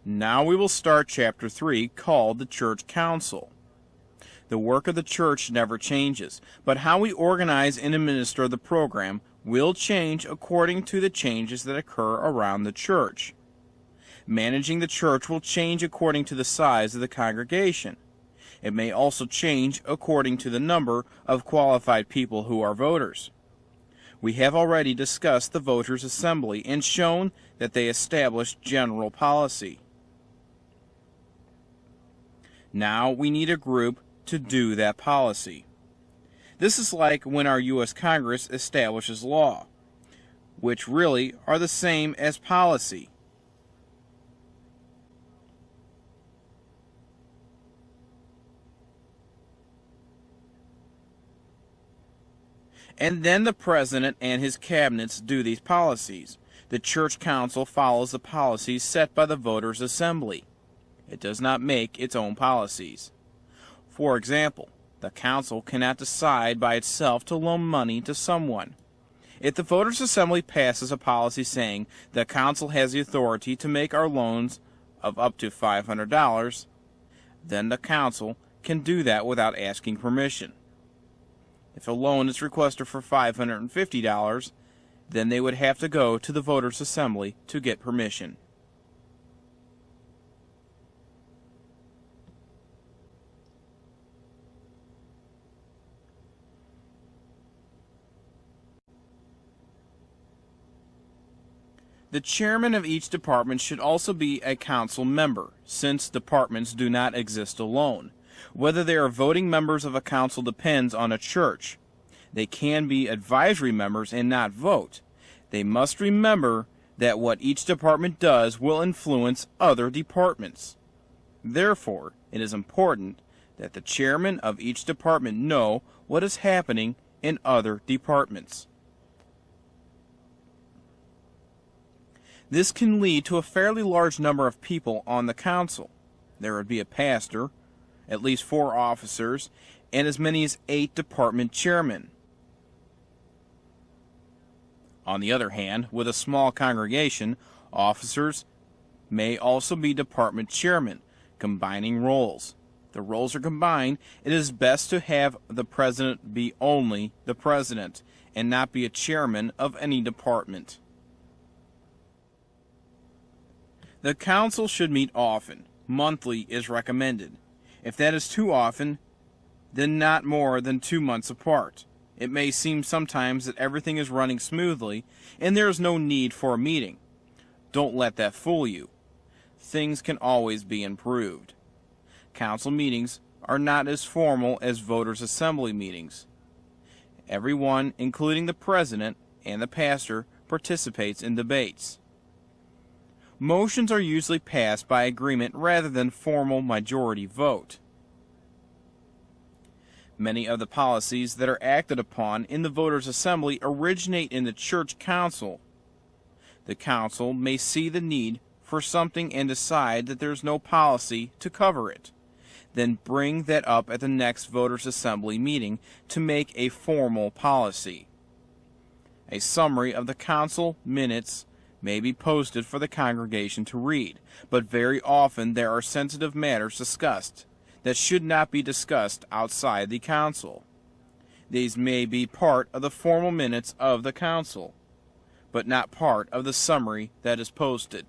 Now we will start Chapter 3, called the Church Council. The work of the church never changes, but how we organize and administer the program will change according to the changes that occur around the church. Managing the church will change according to the size of the congregation. It may also change according to the number of qualified people who are voters. We have already discussed the voters' assembly and shown that they establish general policy. Now we need a group to do that policy. This is like when our U.S. Congress establishes law, which really are the same as policy. And then the president and his cabinets do these policies. The church council follows the policies set by the voters' assembly. It does not make its own policies. For example, the council cannot decide by itself to loan money to someone. If the voters' assembly passes a policy saying the council has the authority to make our loans of up to $500, then the council can do that without asking permission. If a loan is requested for $550, then they would have to go to the voters' assembly to get permission. The chairman of each department should also be a council member, since departments do not exist alone. Whether they are voting members of a council depends on a church. They can be advisory members and not vote. They must remember that what each department does will influence other departments. Therefore, it is important that the chairman of each department know what is happening in other departments. This can lead to a fairly large number of people on the council. There would be a pastor, at least 4 officers, and as many as 8 department chairmen. On the other hand, with a small congregation, officers may also be department chairmen, combining roles. The roles are combined. It is best to have the president be only the president, and not be a chairman of any department. The council should meet often. Monthly is recommended. If that is too often, then not more than 2 months apart. It may seem sometimes that everything is running smoothly and there is no need for a meeting. Don't let that fool you. Things can always be improved. Council meetings are not as formal as voters' assembly meetings. Everyone, including the president and the pastor, participates in debates. Motions are usually passed by agreement rather than formal majority vote. Many of the policies that are acted upon in the voters' assembly originate in the church council. The council may see the need for something and decide that there is no policy to cover it. Then bring that up at the next voters' assembly meeting to make a formal policy. A summary of the council minutes may be posted for the congregation to read, but very often there are sensitive matters discussed that should not be discussed outside the council. These may be part of the formal minutes of the council, but not part of the summary that is posted.